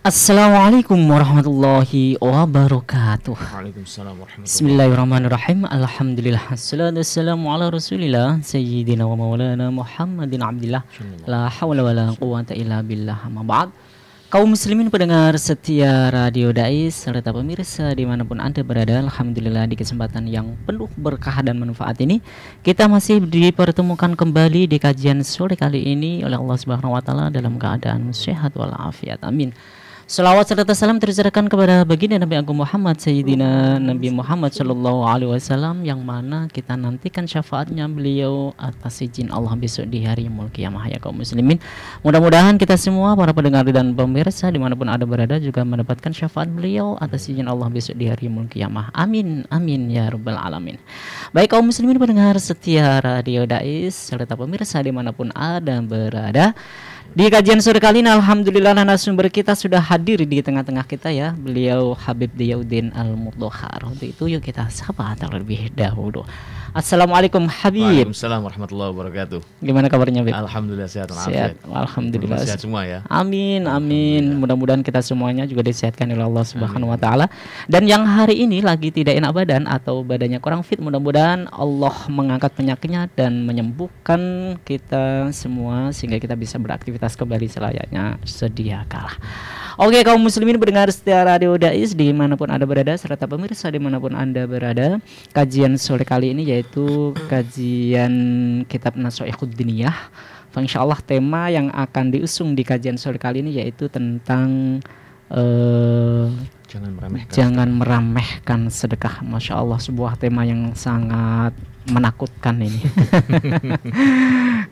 Assalamualaikum warahmatullahi wabarakatuh. Waalaikumsalam warahmatullahi Bismillahirrahmanirrahim. Alhamdulillah. Assalatu wassalamu ala Rasulillah Sayyidina wa maulana Muhammadin abdillah. La hawla wa la quwata illa billah. Amma ba'd. Kaum muslimin pendengar setia Radio Dais serta pemirsa dimanapun Anda berada, alhamdulillah di kesempatan yang penuh berkah dan manfaat ini kita masih dipertemukan kembali di kajian sore kali ini oleh Allah Subhanahu wa taala dalam keadaan sehat walafiat. Amin. Salawat serta salam tercurahkan kepada baginda Nabi Agung Muhammad Sayyidina Nabi Muhammad Sallallahu Alaihi Wasallam, yang mana kita nantikan syafaatnya beliau atas izin Allah besok di hari yaumul qiyamah. Ya kaum muslimin, mudah-mudahan kita semua para pendengar dan pemirsa dimanapun ada berada juga mendapatkan syafaat beliau atas izin Allah besok di hari yaumul qiyamah. Amin amin ya rabbal alamin. Baik kaum muslimin pendengar setia Radio Dais serta pemirsa dimanapun ada berada, di kajian sore kali ini alhamdulillah narasumber kita sudah hadir di tengah-tengah kita ya. Beliau Habib Diyauddin Al-Mudhahar. Untuk itu yuk kita sapa terlebih dahulu. Assalamualaikum Habib. Waalaikumsalam warahmatullahi wabarakatuh. Gimana kabarnya Habib? Alhamdulillah sehat Sehat. Alhamdulillah. Sehat semua ya. Amin amin. Mudah-mudahan kita semuanya juga disehatkan oleh Allah Subhanahu wa taala. Dan yang hari ini lagi tidak enak badan atau badannya kurang fit, mudah-mudahan Allah mengangkat penyakitnya dan menyembuhkan kita semua sehingga kita bisa beraktivitas kembali selayaknya sedia kala. Oke kaum muslimin pendengar setia Radio Dais dimanapun Anda berada serta pemirsa dimanapun Anda berada, kajian sore kali ini yaitu kajian kitab Nashaikhud Diniyah. Insyaallah tema yang akan diusung di kajian sore kali ini yaitu tentang jangan meremehkan sedekah. Masya Allah, sebuah tema yang sangat menakutkan ini.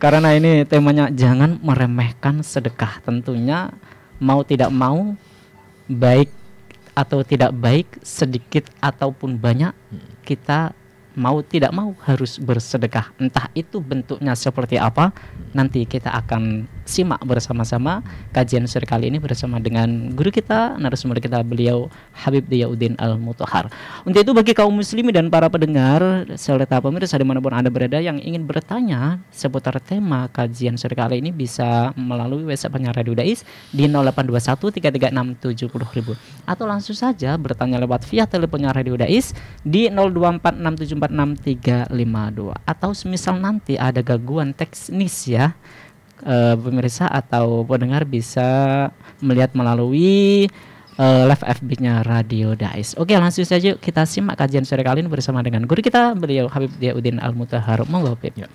Karena ini temanya jangan meremehkan sedekah. Tentunya mau tidak mau, baik atau tidak baik, sedikit ataupun banyak, kita mau tidak mau harus bersedekah. Entah itu bentuknya seperti apa, nanti kita akan simak bersama-sama kajian sore kali ini bersama dengan guru kita, narasumber kita, beliau Habib Diyauddin Al-Mudhahar. Untuk itu bagi kaum muslimin dan para pendengar serta pemirsa dimanapun Anda berada yang ingin bertanya seputar tema kajian sore kali ini bisa melalui WhatsApp Radio Dais di 0821 336 70.000 atau langsung saja bertanya lewat via teleponnya Radio Dais di 0246746352, atau semisal nanti ada gangguan teknis ya, pemirsa atau pendengar bisa melihat melalui live FB-nya Radio Dais. Oke, langsung saja kita simak kajian sore kali ini bersama dengan guru kita, beliau Habib Diyauddin Al-Mudhahar. Monggo Habib. Ya.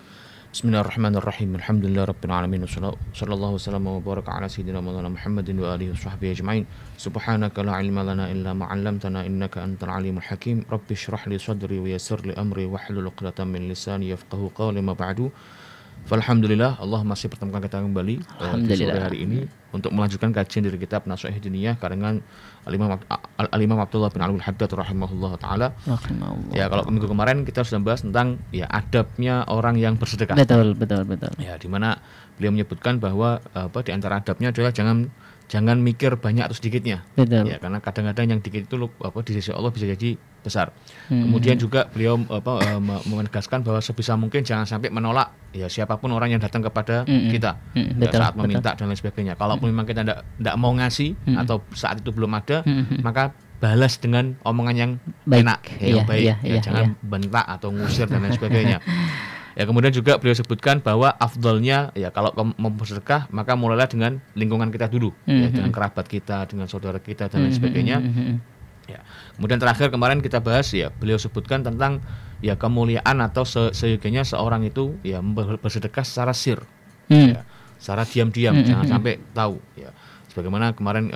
Bismillahirrahmanirrahim. Alhamdulillah rabbil alamin. Sallallahu wasallam wa baraka ala sayyidina Maulana Muhammadin wa alihi washabbihi ajmain. Subhanaka la ilma lana illa ma 'allamtana innaka antal alimul hakim. Rabbi shrah li sadri wa yassir li amri wahlul 'uqdatam min lisani yafqahu qawli ma ba'du. Alhamdulillah, Allah masih pertemukan kita kembali di sore hari ini untuk melanjutkan kajian dari kitab Nashaikhud Diniyah karangan Al-Imam Abdullah bin Al-Haddad rahimahullah taala. Ya, kalau minggu kemarin kita sudah bahas tentang ya adabnya orang yang bersedekah. Betul. Ya, di mana beliau menyebutkan bahwa di antara adabnya adalah jangan mikir banyak atau sedikitnya. Betul. Ya, karena kadang-kadang yang dikit itu di sisi Allah bisa jadi besar. Kemudian juga beliau menegaskan bahwa sebisa mungkin jangan sampai menolak ya siapapun orang yang datang kepada kita saat meminta dan lain sebagainya. Kalaupun memang kita tidak mau ngasih atau saat itu belum ada, maka balas dengan omongan yang baik. Enak, yang baik. Jangan bentak atau ngusir dan lain sebagainya. Ya, kemudian juga beliau sebutkan bahwa afdalnya ya kalau mau bersedekah maka mulailah dengan lingkungan kita dulu, ya, dengan kerabat kita, dengan saudara kita dan lain sebagainya. Ya. Kemudian terakhir kemarin kita bahas ya beliau sebutkan tentang ya kemuliaan atau seyogianya seorang itu ya bersedekah secara sir, ya, secara diam-diam, jangan sampai tahu. Ya. Sebagaimana kemarin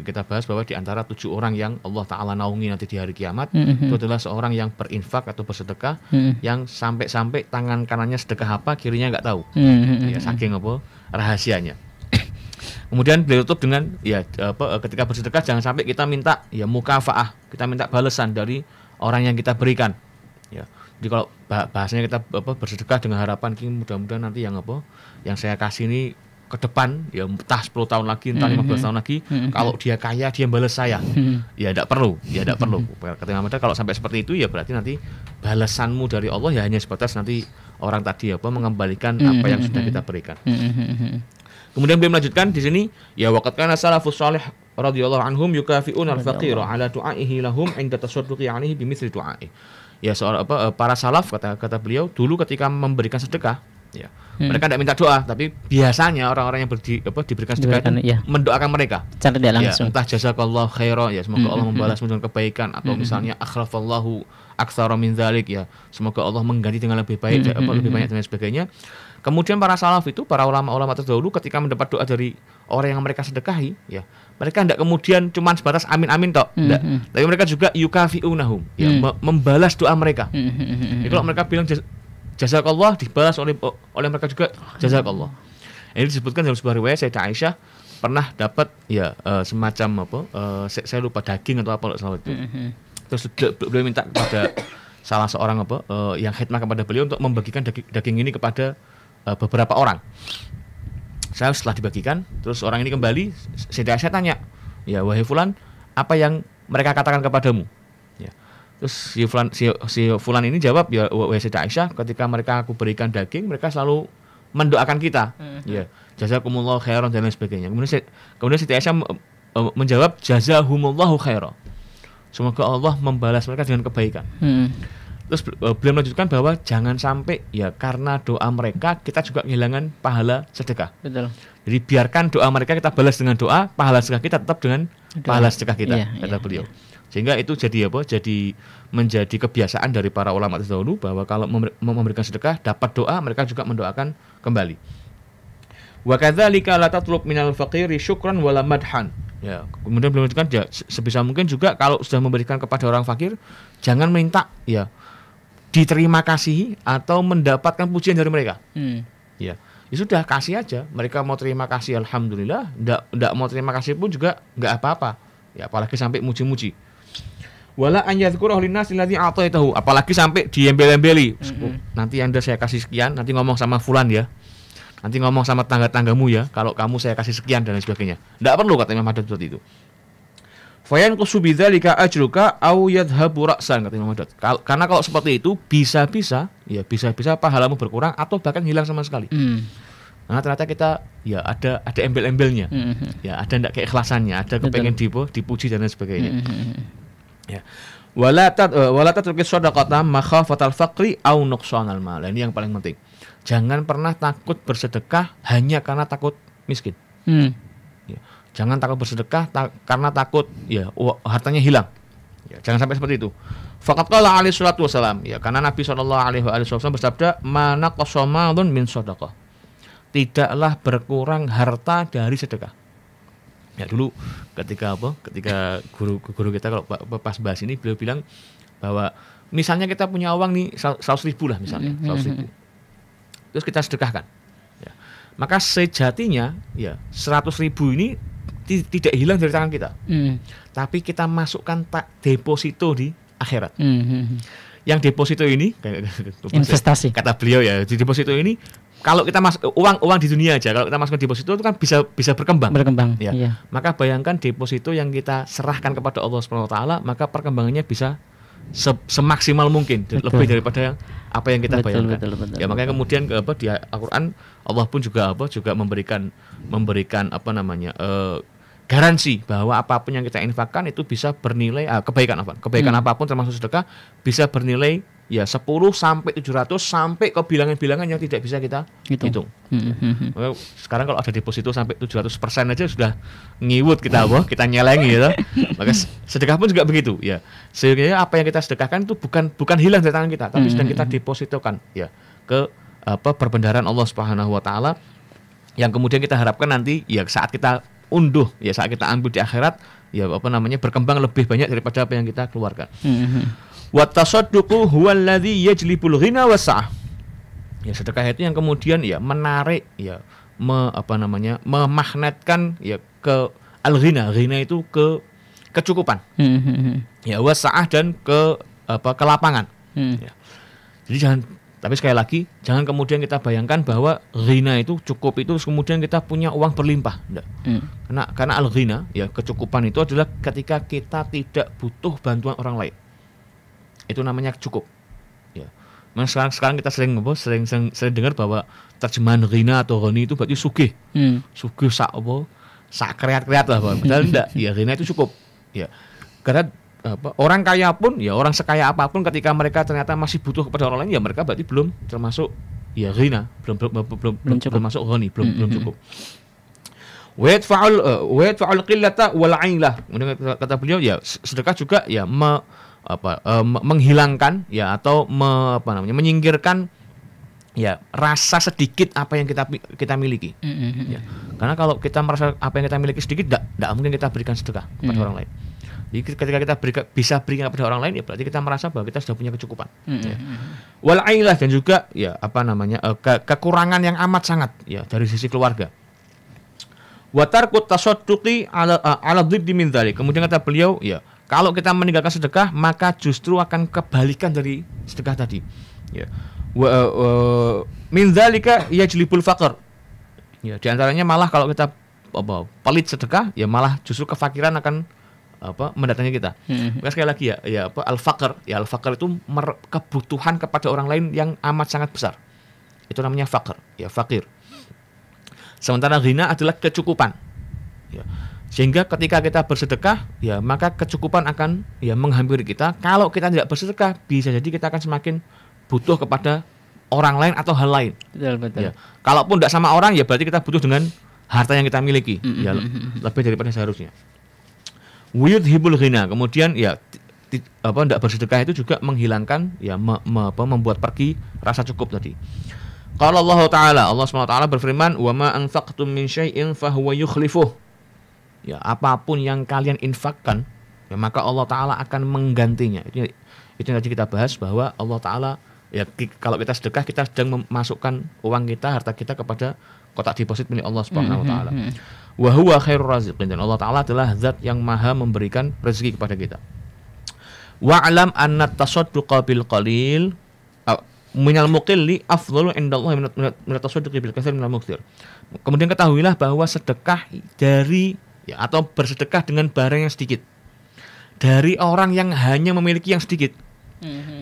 kita bahas bahwa di antara 7 orang yang Allah Ta'ala naungi nanti di hari kiamat, itu adalah seorang yang berinfak atau bersedekah yang sampai-sampai tangan kanannya sedekah apa, kirinya nggak tahu, ya, saking rahasianya. Kemudian beliau tutup dengan ya ketika bersedekah jangan sampai kita minta ya mukafaah, kita minta balasan dari orang yang kita berikan. Ya. Jadi kalau bahasanya kita bersedekah dengan harapan mudah-mudahan nanti yang saya kasih ini ke depan ya entah 10 tahun lagi, entah 15 tahun lagi, kalau dia kaya dia balas saya. Ya tidak perlu. Ketika kalau sampai seperti itu ya berarti nanti balasanmu dari Allah ya hanya sebatas nanti orang tadi mengembalikan apa yang sudah kita berikan. Kemudian beliau melanjutkan di sini, ya waqad kana salafus salih radhiyallahu anhum yukafi'una al-faqira ala du'aihi lahum 'inda tasadduqi 'alaihi bimithli du'ai. Ya para salaf kata beliau dulu ketika memberikan sedekah, ya mereka tidak minta doa, tapi biasanya orang-orang yang diberikan sedekah mendoakan mereka secara tidak langsung. Ya, entah jazakallahu khairan, ya semoga Allah membalasmu dengan kebaikan, atau misalnya akhlafallahu aktsara min dzalik, ya semoga Allah mengganti dengan lebih baik, lebih banyak dan sebagainya. Kemudian para salaf itu, para ulama-ulama terdahulu ketika mendapat doa dari orang yang mereka sedekahi, ya mereka tidak kemudian cuma sebatas amin-amin tok, tapi mereka juga yukafi'unahum, ya membalas doa mereka. Jadi kalau mereka bilang jazakallah, dibalas oleh mereka juga jazakallah. Ini disebutkan dalam sebuah riwayat Sayyidah Aisyah pernah dapat semacam saya lupa daging atau apa salah itu. Terus beliau minta kepada salah seorang yang khidmah kepada beliau untuk membagikan daging ini kepada beberapa orang. Setelah dibagikan, terus orang ini kembali, Sayyidah Aisyah tanya, ya wahai fulan, apa yang mereka katakan kepadamu? Ya. Terus si fulan ini jawab, ya wahai Sayyidah Aisyah, ketika aku berikan daging, mereka selalu mendoakan kita, ya jazakumullahu khairan dan lain sebagainya. Kemudian Sayyidah Aisyah menjawab, jazahumullahu khairan, semoga Allah membalas mereka dengan kebaikan. Terus beliau melanjutkan bahwa jangan sampai ya karena doa mereka kita juga kehilangan pahala sedekah. Betul. Jadi biarkan doa mereka kita balas dengan doa, pahala sedekah kita tetap dengan pahala sedekah kita, kata beliau. Sehingga itu jadi jadi menjadi kebiasaan dari para ulama terdahulu bahwa kalau memberikan sedekah dapat doa, mereka juga mendoakan kembali. Wa kadzalika la tatlub minal faqiri syukran wala madhan. Ya, kemudian beliau melanjutkan sebisa mungkin juga kalau sudah memberikan kepada orang fakir jangan minta ya diterima kasih atau mendapatkan pujian dari mereka. Ya sudah kasih aja. Mereka mau terima kasih alhamdulillah, enggak mau terima kasih pun juga enggak apa-apa. Ya apalagi sampai muji-muji. Wala an yadhkurahu linnas alladzi a'taitahu, apalagi sampai diembel-embeli. Nanti Anda saya kasih sekian, nanti ngomong sama fulan ya. Nanti ngomong sama tangga-tanggamu ya, kalau kamu saya kasih sekian dan lain sebagainya. Enggak perlu kata Imam Haddad seperti itu. Fayanqusu bidzalika ajruka aw yadhhabu ra'san, kata Imam Haddad. Karena kalau seperti itu bisa pahalamu berkurang atau bahkan hilang sama sekali. Karena ternyata kita ya ada embel-embelnya. Ya ada enggak keikhlasannya, ada kepengen dipuji dan lain sebagainya. Ya. Wala tatruki shadaqata makhafatal faqri aw nuqsanal mal. Ini yang paling penting. Jangan pernah takut bersedekah hanya karena takut miskin. Ya. Jangan takut bersedekah karena takut ya hartanya hilang. Ya, jangan sampai seperti itu. Faqad qala alaihi salatu wasalam, ya karena Nabi sallallahu alaihi wasallam bersabda, "Mana qasamadun min shadaqah." Tidaklah berkurang harta dari sedekah. Ya dulu ketika guru kita kalau pas bahas ini beliau bilang bahwa misalnya kita punya uang nih 100.000 lah misalnya, 100.000. Terus kita sedekahkan. Ya. Maka sejatinya ya 100.000 ini tidak hilang dari tangan kita. Tapi kita masukkan deposito di akhirat. Yang deposito ini investasi. Kata beliau ya, di deposito ini kalau kita masuk uang di dunia aja, kalau kita masukkan deposito itu kan bisa berkembang. Ya. Iya. Maka bayangkan deposito yang kita serahkan kepada Allah Subhanahu wa taala, maka perkembangannya bisa semaksimal mungkin, lebih daripada apa yang kita bayangkan. Betul. Ya makanya kemudian di Al-Qur'an Allah pun juga memberikan garansi bahwa apapun yang kita infakkan itu bisa bernilai kebaikan apapun termasuk sedekah bisa bernilai ya 10 sampai 700 sampai ke bilangan-bilangan yang tidak bisa kita hitung. Ya. Sekarang kalau ada deposito sampai 700% aja sudah ngiwut kita nyelengi gitu. Maka sedekah pun juga begitu ya. Sehingga apa yang kita sedekahkan itu bukan hilang dari tangan kita, tapi sedang kita depositokan ya ke perbendaharaan Allah Subhanahu wa taala yang kemudian kita harapkan nanti ya saat kita unduh ya saat kita ambil di akhirat ya berkembang lebih banyak daripada apa yang kita keluarkan. Wa tasadduqu huwallazi yajlibul ghina wasa'ah. Ya sedekah itu yang kemudian ya menarik ya memagnetkan ya ke al-ghina. Ghina itu ke kecukupan. Ya wasa'ah dan ke kelapangan. Ya. Jadi tapi sekali lagi jangan kemudian kita bayangkan bahwa ghina itu cukup itu kemudian kita punya uang berlimpah. Enggak. Karena al-ghina ya kecukupan itu adalah ketika kita tidak butuh bantuan orang lain. Itu namanya cukup. Ya. Sekarang kita sering dengar bahwa terjemahan ghina atau ghani itu berarti sugih. Sugih sak kreat-kreat lah, padahal enggak. Ya ghina itu cukup. Ya. Karena orang kaya pun, ya orang sekaya apapun ketika mereka ternyata masih butuh kepada orang lain, ya mereka berarti belum termasuk ya ghina, belum termasuk ghani, belum cukup. Wa yadfa'ul qillata wal 'ailah. Kata beliau, ya sedekah juga ya menghilangkan ya atau menyingkirkan ya rasa sedikit apa yang kita miliki. Ya. Karena kalau kita merasa apa yang kita miliki sedikit, tidak mungkin kita berikan sedekah kepada orang lain. Jadi ketika kita bisa berikan kepada orang lain, ya berarti kita merasa bahwa kita sudah punya kecukupan. Ya. Wal ailah, dan juga ya kekurangan yang amat sangat ya dari sisi keluarga. Wa tarkut tasadduqi ala dhiddi min dzalik. Kemudian kata beliau, ya kalau kita meninggalkan sedekah, maka justru akan kebalikan dari sedekah tadi. Ya. Min dzalika yajlibul faqr. Ya, di antaranya malah kalau kita pelit sedekah, ya malah justru kefakiran akan mendatangi kita. Maka sekali lagi al-faqr itu kebutuhan kepada orang lain yang amat sangat besar. Itu namanya faqr, ya fakir. Sementara ghina adalah kecukupan. Ya. Sehingga ketika kita bersedekah, ya maka kecukupan akan ya menghampiri kita. Kalau kita tidak bersedekah, bisa jadi kita akan semakin butuh kepada orang lain atau hal lain. Betul. Ya. Kalaupun tidak sama orang, ya berarti kita butuh dengan harta yang kita miliki, ya lebih daripada seharusnya. Wiyudhibul ghina. Kemudian ya tidak bersedekah itu juga menghilangkan ya membuat pergi rasa cukup tadi. Qala Allah Ta'ala, Allah SWT berfirman, "Wa ma anfaqtum min syai'in fahuwa yukhlifuh." Ya, apapun yang kalian infakkan, ya maka Allah Ta'ala akan menggantinya. Itu yang tadi kita bahas, bahwa Allah Ta'ala ya kalau kita sedekah, kita sedang memasukkan uang kita, harta kita kepada kotak deposit milik Allah Subhanahu wa taala. Wa huwa khairur raziqin, dan Allah Ta'ala adalah zat yang maha memberikan rezeki kepada kita. Wa'lam anna tasadduqa bil qalil minal muqilli afdhalu indallahi min tasadduqi bil katsir minal mukthir. Kemudian ketahuilah bahwa sedekah dari ya atau bersedekah dengan barang yang sedikit dari orang yang hanya memiliki yang sedikit,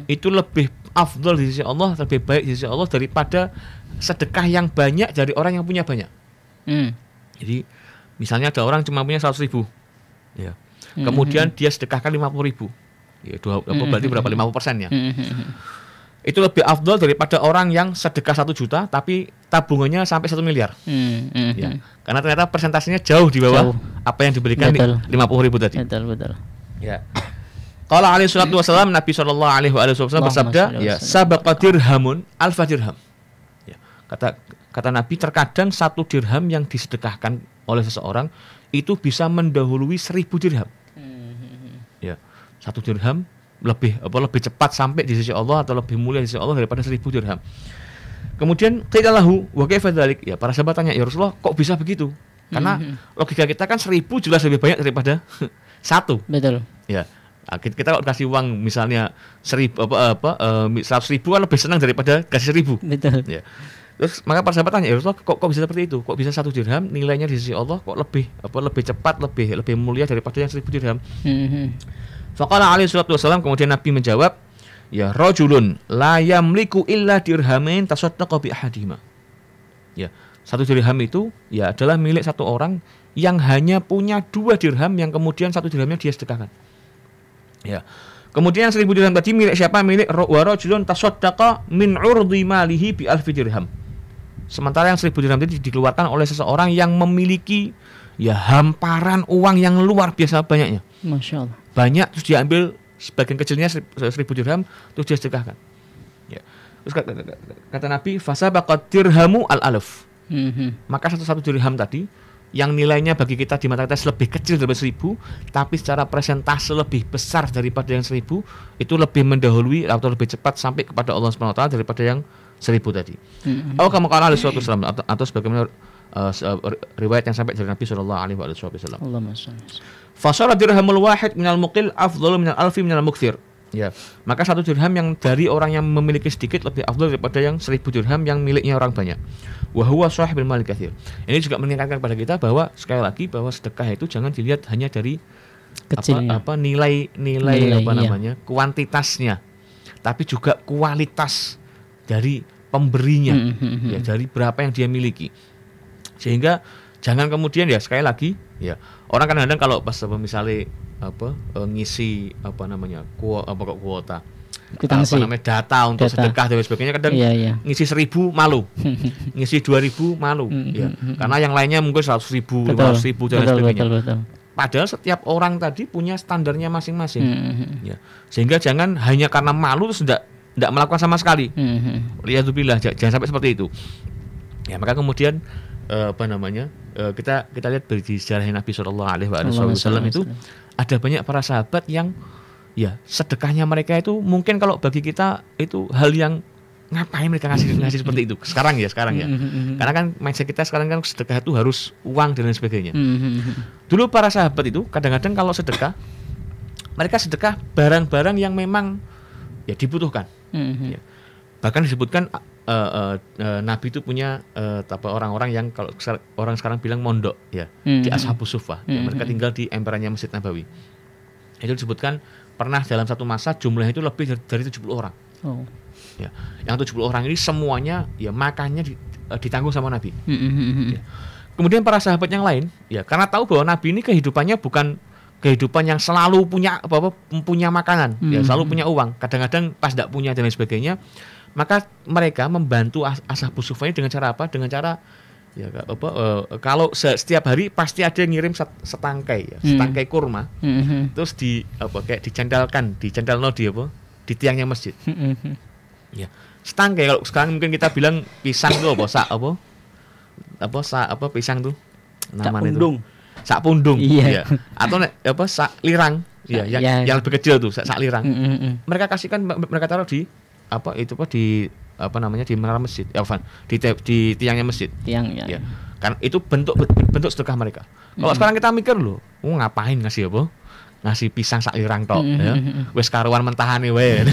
itu lebih afdal di sisi Allah, lebih baik di sisi Allah daripada sedekah yang banyak dari orang yang punya banyak. Jadi misalnya ada orang cuma punya 100.000, ya. Kemudian dia sedekahkan 50.000, ya berarti berapa? 50%-nya. Itu lebih afdal daripada orang yang sedekah 1 juta tapi tabungannya sampai 1 miliar. Ya. Karena ternyata persentasenya jauh di bawah apa yang diberikan 50.000 tadi. Betul. Ya. Qala alaihi salatu wasallam, Nabi sallallahu alaihi wasallam bersabda, ya sabaqa dirhamun alfa dirham. Ya. Kata Nabi, terkadang 1 dirham yang disedekahkan oleh seseorang itu bisa mendahului 1000 dirham. Ya. 1 dirham lebih cepat sampai di sisi Allah atau lebih mulia di sisi Allah daripada 1000 dirham. Kemudian qila lahu wa kaifa dzalik? Ya, para sahabat tanya, "Ya Rasulullah, kok bisa begitu?" Karena logika kita kan 1000 jelas lebih banyak daripada 1. Betul. Ya. Kita kalau kasih uang misalnya 100.000 kan lebih senang daripada kasih 1000. Betul. Ya. Terus maka para sahabat tanya, "Ya Rasulullah, kok bisa seperti itu? Kok bisa 1 dirham nilainya di sisi Allah kok lebih cepat, lebih mulia daripada yang 1000 dirham?" Faqala alaihi salatu wasallam, kemudian Nabi menjawab, ya rajulun la yamliku illa dirhamain tasaddaqa bi ahadihima. Ya, 1 dirham itu ya adalah milik satu orang yang hanya punya 2 dirham yang kemudian 1 dirhamnya dia sedekahkan. Ya. Kemudian 1000 dirham tadi milik siapa? Milik wa rajulun tasaddaqa min urdi malihi bi alfi dirham. Sementara yang 1000 dirham tadi dikeluarkan oleh seseorang yang memiliki ya hamparan uang yang luar biasa banyaknya. Masya Allah. Banyak, terus diambil sebagian kecilnya 1000 dirham terus dia sedekahkan. Ya. Terus kata Nabi, fasabaqat dirhamu al-alf. Maka 1 dirham tadi yang nilainya bagi kita di mata kita lebih kecil daripada 1000, tapi secara persentase lebih besar daripada yang 1000, itu lebih mendahului atau lebih cepat sampai kepada Allah Subhanahu wa taala daripada yang 1000 tadi. Atau kama qala alaihi wasallam, atau sebagaimana riwayat yang sampai dari Nabi sallallahu alaihi wasallam. Allahumma shalli. Fasara dirhamul wahid minal muqil afdhalu minal alfi minal mukthir. Ya. Maka 1 dirham yang dari orang yang memiliki sedikit lebih afdal daripada yang 1000 dirham yang miliknya orang banyak. Wa huwa sahibul mal katsir. Ini juga mengingatkan kepada kita bahwa sekali lagi bahwa sedekah itu jangan dilihat hanya dari nilai kuantitasnya, tapi juga kualitas dari pemberinya, ya dari berapa yang dia miliki. Sehingga jangan kemudian ya sekali lagi ya orang kadang-kadang kalau pas misalnya ngisi kuota data untuk sedekah dan sebagainya kadang ngisi 1.000 malu, ngisi 2.000 malu, ya karena yang lainnya mungkin 100.000, 500.000 dan sebagainya. Betul. Padahal setiap orang tadi punya standarnya masing-masing, ya sehingga jangan hanya karena malu terus tidak melakukan sama sekali. Liyadzubillah, jangan sampai seperti itu. Ya maka kemudian kita lihat di sejarah Nabi Shallallahu Alaihi Wasallam itu ada banyak para sahabat yang ya sedekahnya mereka itu mungkin kalau bagi kita itu hal yang ngapain mereka ngasih seperti itu sekarang ya karena kan mindset kita sekarang kan sedekah itu harus uang dan lain sebagainya. Dulu para sahabat itu kadang-kadang kalau sedekah mereka sedekah barang-barang yang memang ya dibutuhkan. Ya. Bahkan disebutkan Nabi itu punya orang-orang yang kalau orang sekarang bilang mondok ya di Ashabus Suffah, ya, mereka tinggal di emperannya Masjid Nabawi. Itu disebutkan pernah dalam satu masa jumlahnya itu lebih dari 70 orang. Ya, yang 70 orang ini semuanya ya makannya ditanggung sama Nabi. Ya. Kemudian para sahabat yang lain ya karena tahu bahwa Nabi ini kehidupannya bukan kehidupan yang selalu punya punya makanan, ya selalu punya uang. Kadang-kadang pas tidak punya dan lain sebagainya. Maka mereka membantu Ashabus Suffah ini dengan cara apa? Dengan cara ya kalau setiap hari pasti ada yang ngirim setangkai kurma, terus kayak dicendalno di tiangnya masjid. Ya, setangkai kalau sekarang mungkin kita bilang pisang tuh pisang tuh namanya itu sak pundung, ya. Atau sak lirang, yang lebih kecil tuh sak lirang. Mereka kasihkan, mereka taruh di di menara masjid, di tiangnya masjid. Ya. Kan itu bentuk sedekah mereka. Kalau sekarang kita mikir loh, ngapain ngasih ngasih pisang sak lirang tok, ya. Wes karuan mentahane wae.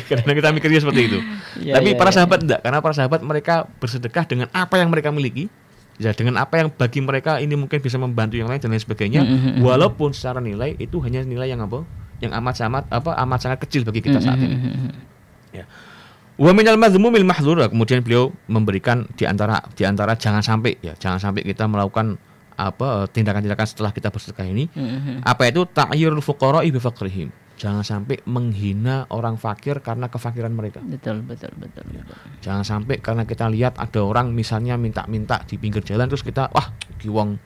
Kadang kita mikirnya seperti itu. Tapi para sahabat enggak, karena para sahabat mereka bersedekah dengan apa yang mereka miliki. Ya, dengan apa yang bagi mereka ini mungkin bisa membantu yang lain dan lain sebagainya, walaupun secara nilai itu hanya nilai yang amat sangat kecil bagi kita saat ini. Ya. Wa minal madzmumil mahdzur, kemudian beliau memberikan di antara jangan sampai kita melakukan tindakan-tindakan setelah kita bersedekah ini. Apa itu ta'yirul fuqara'i bi faqrihim. Jangan sampai menghina orang fakir karena kefakiran mereka. Betul. Ya. Jangan sampai karena kita lihat ada orang misalnya minta-minta di pinggir jalan terus kita wong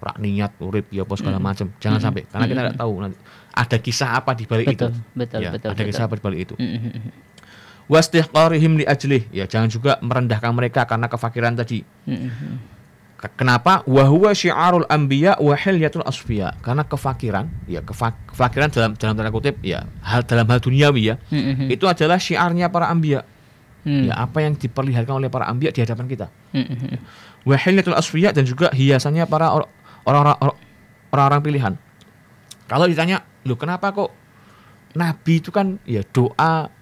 rak niat urip ya apa segala macam. Jangan sampai karena kita tidak tahu nanti ada kisah apa di balik itu. Ada kisah apa di balik itu. Wastihqarihim li ajlih, ya jangan juga merendahkan mereka karena kefakiran tadi. Kenapa? Wa huwa syi'arul anbiya wa hilyatul asfiya. Karena kefakiran dalam tanda kutip ya dalam hal duniawi ya. Itu adalah syiarnya para anbiya. Ya apa yang diperlihatkan oleh para anbiya di hadapan kita. Wa hilyatul asfiya, dan juga hiasannya para orang-orang pilihan. Kalau ditanya, "Loh, kenapa kok Nabi itu kan ya doa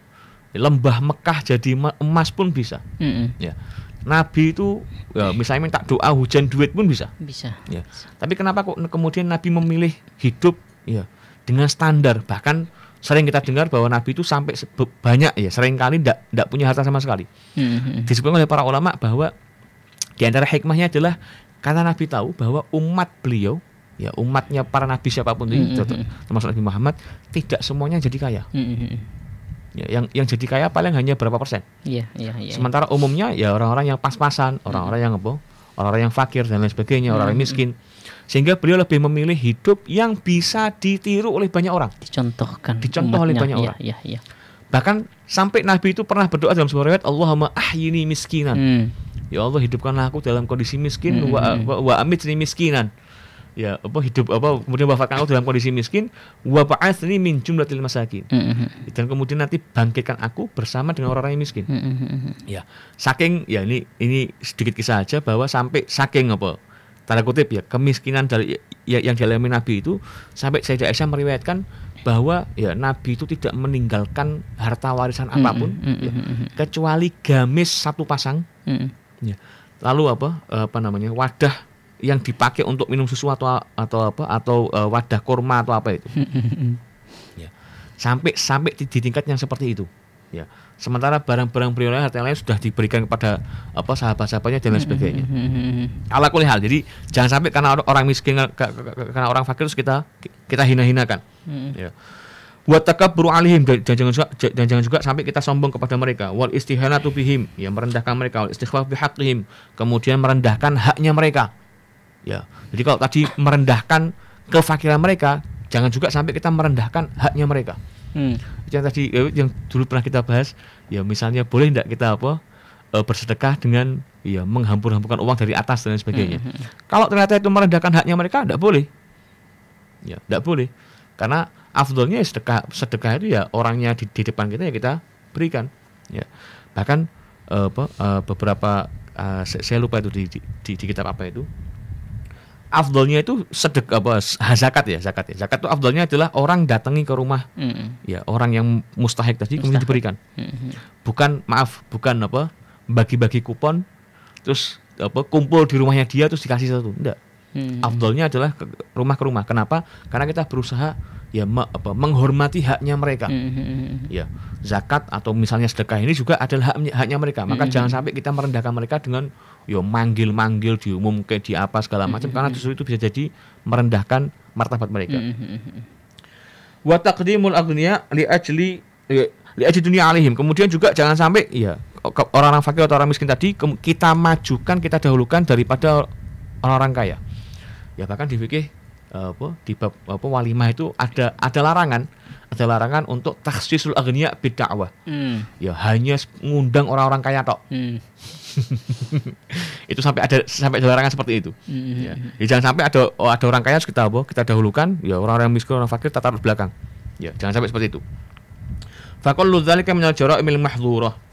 lembah Mekah jadi emas pun bisa." Ya. Nabi itu ya, misalnya minta doa hujan duit pun bisa. Ya. Tapi kenapa kok kemudian Nabi memilih hidup ya dengan standar, bahkan sering kita dengar bahwa Nabi itu sampai banyak ya sering kali tidak punya harta sama sekali. Disebutkan oleh para ulama bahwa di antara hikmahnya adalah karena Nabi tahu bahwa umat beliau ya umatnya para nabi siapapun itu termasuk Nabi Muhammad tidak semuanya jadi kaya. Ya, yang jadi kaya paling hanya berapa persen. Sementara umumnya ya orang-orang yang pas-pasan, orang-orang yang fakir dan lain sebagainya, orang-orang miskin. Sehingga beliau lebih memilih hidup yang bisa ditiru oleh banyak orang. Dicontoh oleh banyak orang. Bahkan sampai Nabi itu pernah berdoa dalam sebuah riwayat, Allahumma ahyini miskinan. Ya Allah, hidupkanlah aku dalam kondisi miskin, wa amitni miskinan. Ya, kemudian wafatkan aku dalam kondisi miskin, wa ba'atsni min jumlatil masakin. Dan kemudian nanti bangkitkan aku bersama dengan orang-orang yang miskin. Ya, saking ya ini sedikit kisah aja bahwa sampai saking tanda kutip ya kemiskinan dari yang dialami Nabi itu, sampai Sayyidah Aisyah meriwayatkan bahwa ya Nabi itu tidak meninggalkan harta warisan apapun ya, kecuali gamis satu pasang. Ya. Lalu wadah yang dipakai untuk minum susu atau wadah kurma atau apa itu. Ya. Sampai di tingkat yang seperti itu. Ya. Sementara barang-barang beliau lain, harta yang lain sudah diberikan kepada sahabat-sahabatnya dan lain sebagainya. Ala kulli hal. Jadi jangan sampai karena orang miskin, karena orang fakir terus kita hina-hinakan. Ya. Wa takabburu alaihim, dan jangan juga sampai kita sombong kepada mereka. Wal istihanatu bihim, ya merendahkan mereka. Wal istighfaf bihaqqihim, kemudian merendahkan haknya mereka. Ya. Jadi kalau tadi merendahkan kefakiran mereka, jangan juga sampai kita merendahkan haknya mereka. Yang tadi yang dulu pernah kita bahas, ya misalnya boleh tidak kita bersedekah dengan ya menghambur-hamburkan uang dari atas dan sebagainya. Kalau ternyata itu merendahkan haknya mereka, tidak boleh. Ya, tidak boleh. Karena afdolnya sedekah itu ya orangnya di depan kita ya kita berikan. Ya. Bahkan beberapa saya lupa itu di kitab apa itu. Afdolnya itu zakat ya. Zakat itu afdolnya adalah orang datangi ke rumah ya orang yang mustahik tadi kemudian diberikan. Bukan bagi-bagi kupon terus kumpul di rumahnya dia terus dikasih satu. Enggak. Afdolnya adalah rumah ke rumah. Kenapa? Karena kita berusaha ya menghormati haknya mereka. Ya, zakat atau misalnya sedekah ini juga adalah haknya mereka. Maka jangan sampai kita merendahkan mereka dengan manggil-manggil diumumkan di apa segala macam, karena justru itu bisa jadi merendahkan martabat mereka. Wa taqdimul aghniya li ajli dunya alaihim. Kemudian juga jangan sampai ya orang-orang fakir atau orang miskin tadi kita majukan, kita dahulukan daripada orang-orang kaya. Ya bahkan di fikih di bab walimah itu ada larangan untuk takhsisul aghniya bid'awah. Ya hanya ngundang orang-orang kaya tok. Itu sampai ada larangan seperti itu. Ya. Jadi jangan sampai ada orang kaya kita dahulukan, ya orang-orang miskin, orang fakir kita taruh belakang. Ya, jangan sampai seperti itu. Faqullu dzalika minal jara'imil mahdhurah.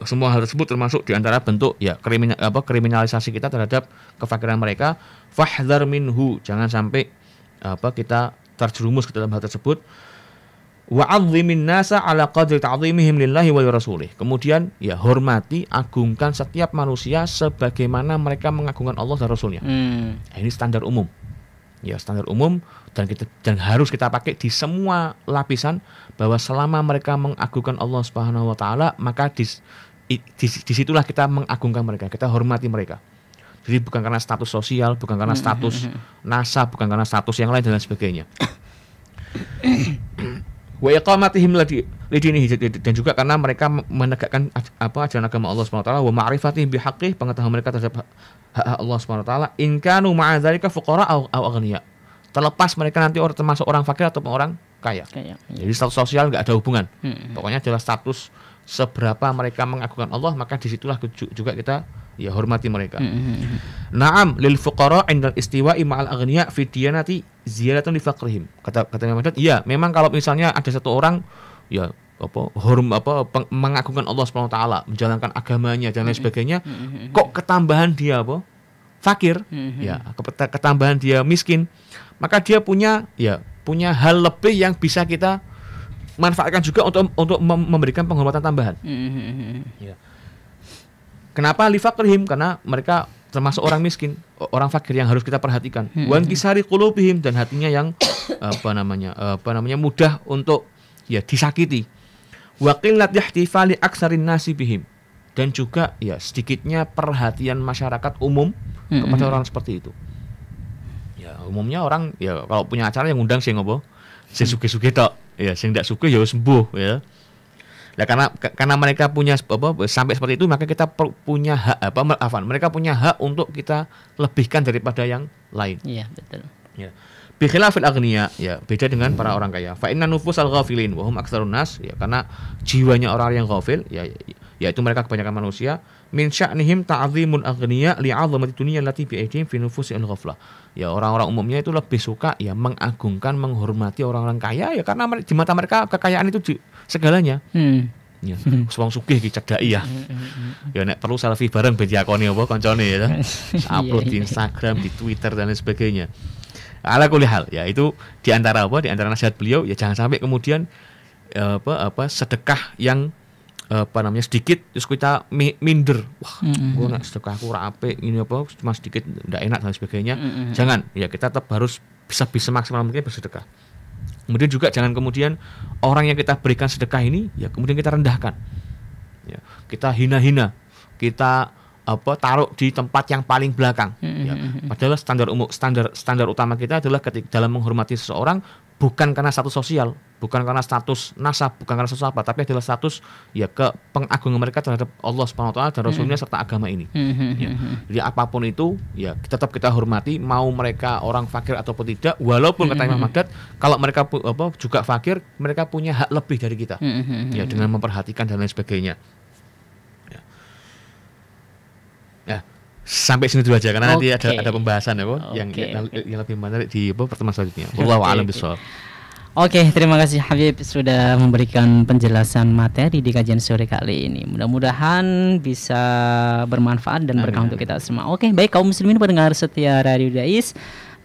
Semua hal tersebut termasuk di antara bentuk ya kriminalisasi kita terhadap kefakiran mereka. Fahdhar minhu, jangan sampai kita terjerumus ke dalam hal tersebut. Wa'azzimin nasa ala qadri ta'zimihim lillahi wa rasulih. Kemudian ya hormati, agungkan setiap manusia sebagaimana mereka mengagungkan Allah dan Rasulnya. Nah, ini standar umum. Ya, standar umum dan harus kita pakai di semua lapisan, bahwa selama mereka mengagungkan Allah Subhanahu wa taala, maka disitulah kita mengagungkan mereka, kita hormati mereka. Jadi bukan karena status sosial, bukan karena status nasab, bukan karena status yang lain dan lain sebagainya. Wa iqamatihim lidinihi, dan juga karena mereka menegakkan ajaran agama Allah Subhanahu wa taala, wa ma'rifatihim bihaqqih, pengetahuan mereka terhadap hak Allah Subhanahu wa taala, in kanu ma'a dzalika fuqara aw aghniya. Terlepas mereka nanti termasuk orang fakir atau orang kaya. Jadi status sosial enggak ada hubungan. Pokoknya adalah status seberapa mereka mengagungkan Allah, maka disitulah juga kita ya hormati mereka. Na'am lil fuqara 'indal istiwa'i ma'al aghniya fi diyanati ziyaratun li faqrihim. Kata Imam Ahmad, iya, memang kalau misalnya ada satu orang ya mengagungkan Allah Subhanahu wa taala, menjalankan agamanya dan lain sebagainya, kok ketambahan dia fakir, ya, ketambahan dia miskin, maka dia punya hal lebih yang bisa kita manfaatkan juga untuk memberikan penghormatan tambahan. Ya. Kenapa li faqrihim? Karena mereka termasuk orang miskin, orang fakir yang harus kita perhatikan. Wan kisari qulubihim, dan hatinya yang mudah untuk ya disakiti. Wa qillat ihtifali aksarin nasi bihim, dan juga ya sedikitnya perhatian masyarakat umum kepada orang seperti itu. Ya umumnya orang ya kalau punya acara yang ngundang sing sugih-sugih tok, ya sing ndak sugih ya sembuh ya. Nah, karena mereka punya sampai seperti itu, maka kita punya hak mereka punya hak untuk kita lebihkan daripada yang lain. Iya, betul. Ya. Bi khilafil aghniya, ya beda dengan para orang kaya. Fa inna nufusal ghafilin wa hum aktsarun nas, ya karena jiwanya orang yang ghafil, yaitu mereka kebanyakan manusia, min sya'nihim ta'zimul aghniya li'azamati dunya allati bi aydihim fi nufusil ghaflah. Ya orang-orang umumnya itu lebih suka ya mengagungkan, menghormati orang-orang kaya, ya karena di mata mereka kekayaan itu segalanya. Ya, wong sugih iki cedhaki ya. Ya nek perlu selfie bareng ben diakoni apa kancane ya. Upload di Instagram, di Twitter dan lain sebagainya. Ala kulli hal, ya itu di antara nasihat beliau, ya jangan sampai kemudian sedekah yang sedikit terus kita minder. Wah, gue nak sedekahku ora apik, ini cuma sedikit ndak enak dan sebagainya. Jangan, ya kita tetap harus bisa maksimal mungkin bersedekah. Kemudian juga jangan kemudian orang yang kita berikan sedekah ini ya kemudian kita rendahkan. Ya, kita hina-hina, kita taruh di tempat yang paling belakang. Ya, padahal standar utama kita adalah ketika dalam menghormati seseorang bukan karena status sosial, bukan karena status nasab, bukan karena status apa, tapi adalah status ya ke pengagungan mereka terhadap Allah Subhanahu wa taala dan Rasulnya serta agama ini. Ya. Jadi apapun itu ya tetap kita hormati, mau mereka orang fakir ataupun tidak, walaupun kata Imam Haddad kalau mereka juga fakir, mereka punya hak lebih dari kita. Ya, dengan memperhatikan dan lain sebagainya. Ya, sampai sini dulu aja karena nanti ada pembahasan ya, yang lebih menarik di pertemuan selanjutnya. Wallahu a'lam bishawab. Oke, terima kasih Habib sudah memberikan penjelasan materi di kajian sore kali ini. Mudah-mudahan bisa bermanfaat dan berkah untuk kita semua. Oke, baik kaum muslimin pendengar setia Radio Dais,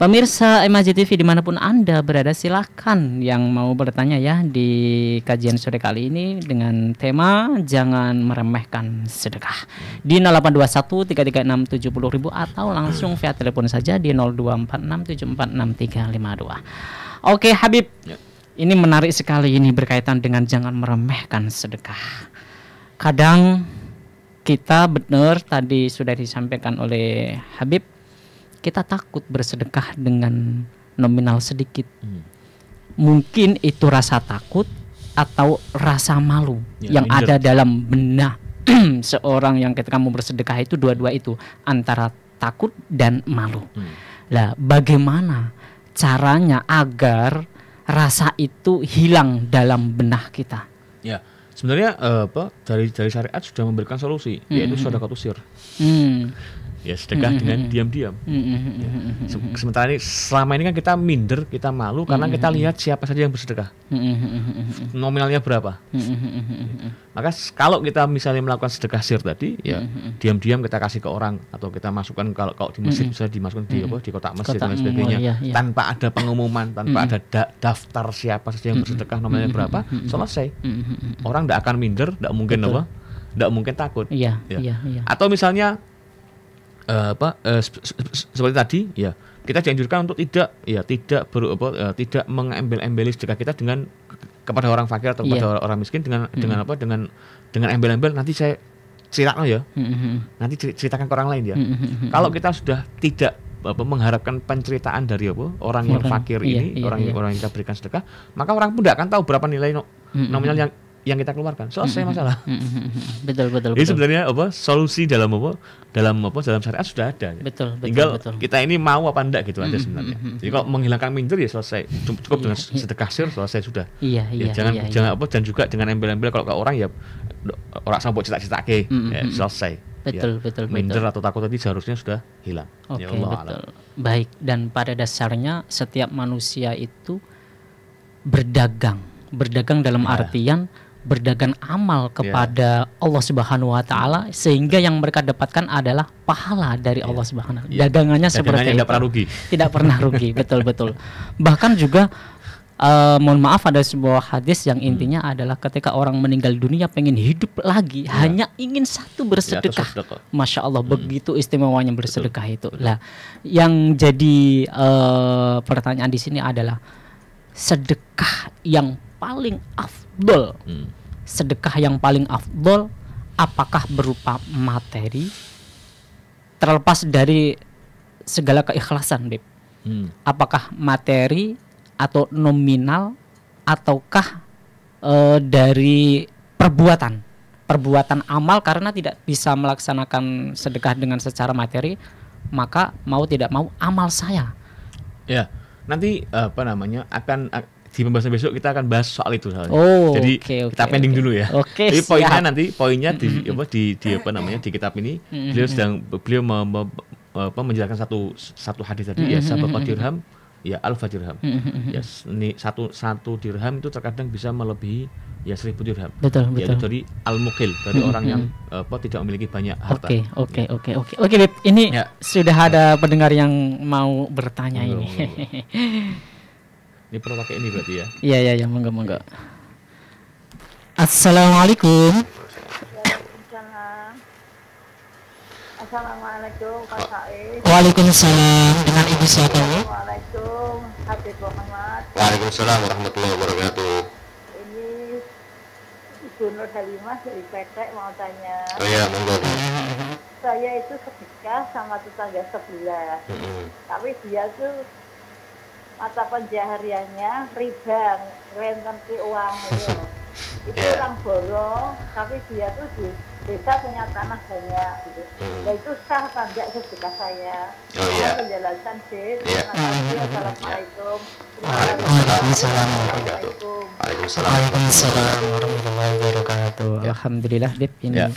pemirsa MAJ TV dimanapun Anda berada, silakan yang mau bertanya ya di kajian sore kali ini dengan tema jangan meremehkan sedekah di 0821 336 70.000 atau langsung via telepon saja di 0246 746352. Oke Habib, ini menarik sekali ini berkaitan dengan jangan meremehkan sedekah. Kadang kita benar tadi sudah disampaikan oleh Habib, kita takut bersedekah dengan nominal sedikit. Mungkin itu rasa takut atau rasa malu yang ada dalam benak seorang yang ketika mau bersedekah itu, dua-dua itu antara takut dan malu. Lah, bagaimana caranya agar rasa itu hilang dalam benak kita? Ya, sebenarnya dari syariat sudah memberikan solusi, yaitu sedekah usir. Ya, sedekah dengan diam-diam. Ya. Sementara ini selama ini kan kita minder, kita malu karena kita lihat siapa saja yang bersedekah, nominalnya berapa. Maka kalau kita misalnya melakukan sedekah sir tadi, ya diam-diam kita kasih ke orang atau kita masukkan kalau di masjid bisa dimasukkan di kotak masjid dan lain sebagainya, tanpa ada pengumuman, tanpa ada daftar siapa saja yang bersedekah, nominalnya berapa, selesai. Orang tidak akan minder, tidak mungkin tidak mungkin takut. Atau misalnya seperti tadi ya, kita dianjurkan untuk tidak mengembel-embeli sedekah kita dengan kepada orang fakir atau kepada orang miskin dengan embel-embel nanti saya ceritakan ya, nanti ceritakan ke orang lain ya. Kalau kita sudah tidak mengharapkan penceritaan dari orang yang fakir ini, orang yang kita berikan sedekah, maka orang pun tidak akan tahu berapa nilai nominal yang kita keluarkan. Selesai masalah. Betul. Jadi sebenarnya solusi dalam syariat sudah ada. Tinggal kita ini mau apa enggak gitu aja sebenarnya. Jadi kalau menghilangkan minder ya selesai. Cukup dengan sedekah sir selesai sudah. Jangan dan juga dengan embel-embel kalau ke orang ya orang sampai cetak-cetake selesai. Betul. Minder atau takut tadi seharusnya sudah hilang. Oke, betul. Baik, dan pada dasarnya setiap manusia itu berdagang dalam artian berdagang amal kepada Allah Subhanahu wa taala, sehingga yang mereka dapatkan adalah pahala dari Allah Subhanahu. Dagangannya seperti itu. Tidak pernah rugi. Betul. Bahkan juga mohon maaf, ada sebuah hadis yang intinya adalah ketika orang meninggal dunia pengen hidup lagi, hanya ingin satu bersedekah. Masya Allah, begitu istimewanya bersedekah itu. Lah, yang jadi pertanyaan di sini adalah sedekah yang paling afdol. Sedekah yang paling afdol apakah berupa materi, terlepas dari segala keikhlasan, Beb? Apakah materi atau nominal, ataukah dari perbuatan amal? Karena tidak bisa melaksanakan sedekah dengan secara materi, maka mau tidak mau amal saya. Ya, nanti akan di pembahasan besok kita akan bahas soal itu soalnya. Jadi kita pending dulu ya. Jadi poinnya di kitab ini beliau menjelaskan satu hadis tadi ya, sabaqat dirham ya alfa dirham. Ya, ini satu dirham itu terkadang bisa melebihi ya 1000 dirham. Betul. Yaitu dari al-muqil, dari orang yang tidak memiliki banyak harta. Oke, Beb. Ini sudah ada pendengar yang mau bertanya ini. Ini perlu pakai ini berarti ya? Iya, monggo. Assalamualaikum. Assalamualaikum Pak Said. Waalaikumsalam. Dengan Ibu siapa? Waalaikumsalam Habib Muhammad. Waalaikumsalam warahmatullahi wabarakatuh. Ini Ibu Nur Halimah dari Petek mau tanya. Oh iya, monggo. Saya itu sedekah sama tetangga sebelah. Tapi dia tuh mata pencahariannya riba, renten ke uang gitu. Itu orang borong, tapi dia tuh di desa punya tanah banyak gitu. Nah itu sah apa enggak sedekah saya? Oh iya. Penjelasan sih. Terima kasih. Assalamualaikum. Waalaikumsalam. Waalaikumsalam. Warahmatullahi wabarakatuh. Alhamdulillah, Dip, ini Ya.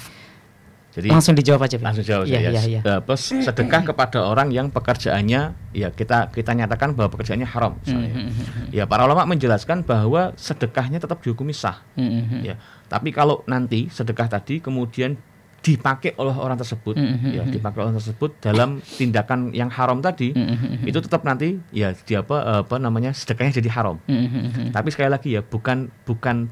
Jadi langsung dijawab aja, Bib. langsung jawab Iya, ya. iya. Sedekah kepada orang yang pekerjaannya ya kita nyatakan bahwa pekerjaannya haram misalnya. Ya, para ulama menjelaskan bahwa sedekahnya tetap dihukumi sah. Ya. Tapi kalau nanti sedekah tadi kemudian dipakai oleh orang tersebut, ya dipakai oleh orang tersebut dalam tindakan yang haram tadi, itu tetap nanti ya apa namanya sedekahnya jadi haram. Tapi sekali lagi ya bukan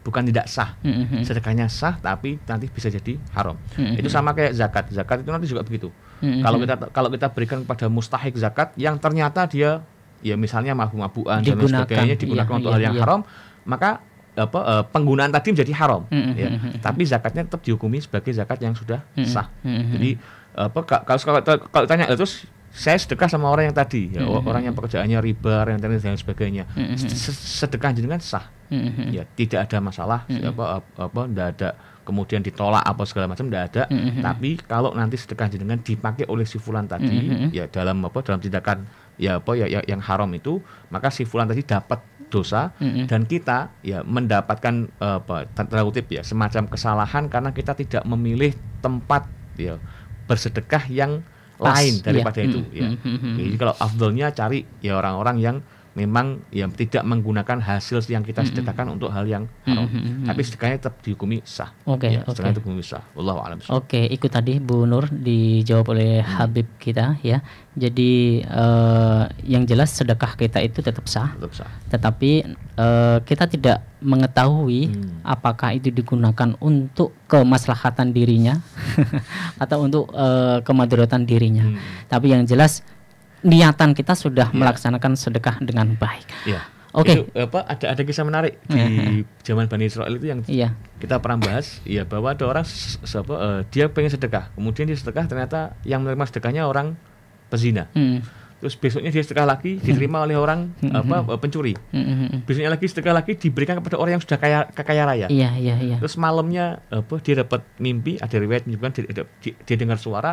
tidak sah. Sedekahnya sah tapi nanti bisa jadi haram. Itu sama kayak zakat. Zakat itu nanti juga begitu. Kalau kita berikan kepada mustahik zakat yang ternyata dia ya misalnya mabuk-mabukan dan lain sebagainya digunakan untuk hal yang haram, maka penggunaan tadi menjadi haram, ya. Tapi zakatnya tetap dihukumi sebagai zakat yang sudah sah. Jadi kalau tanya terus saya sedekah sama orang yang tadi, ya, orang yang pekerjaannya riba, dan sebagainya, sedekah jenengan sah, ya tidak ada masalah, tidak ada kemudian ditolak apa segala macam, tidak ada. Tapi kalau nanti sedekah jenengan dipakai oleh si fulan tadi, ya dalam tindakan yang haram itu, maka si fulan tadi dapat dosa dan kita ya mendapatkan tanda kutip ya semacam kesalahan karena kita tidak memilih tempat ya bersedekah yang lain daripada itu ya. Jadi kalau afdolnya cari ya orang-orang yang memang yang tidak menggunakan hasil yang kita sedekahkan untuk hal yang haram. Tapi sedekahnya tetap dihukumi sah. Sedekahnya tetap dihukumi sah. Wallahu a'lam. Ikut tadi Bu Nur dijawab oleh Habib kita ya. Jadi yang jelas sedekah kita itu tetap sah. Tetapi kita tidak mengetahui apakah itu digunakan untuk kemaslahatan dirinya atau untuk kemadaratan dirinya. Tapi yang jelas niatan kita sudah melaksanakan sedekah dengan baik. Itu ada kisah menarik di zaman Bani Israel itu yang kita pernah bahas ya, bahwa ada orang dia pengen sedekah, kemudian dia sedekah ternyata yang menerima sedekahnya orang pezina. Terus besoknya dia sedekah lagi diterima oleh orang pencuri. Besoknya lagi sedekah lagi diberikan kepada orang yang sudah kaya raya. Terus malamnya dia dapat mimpi, ada riwayat menyebutkan dia dengar suara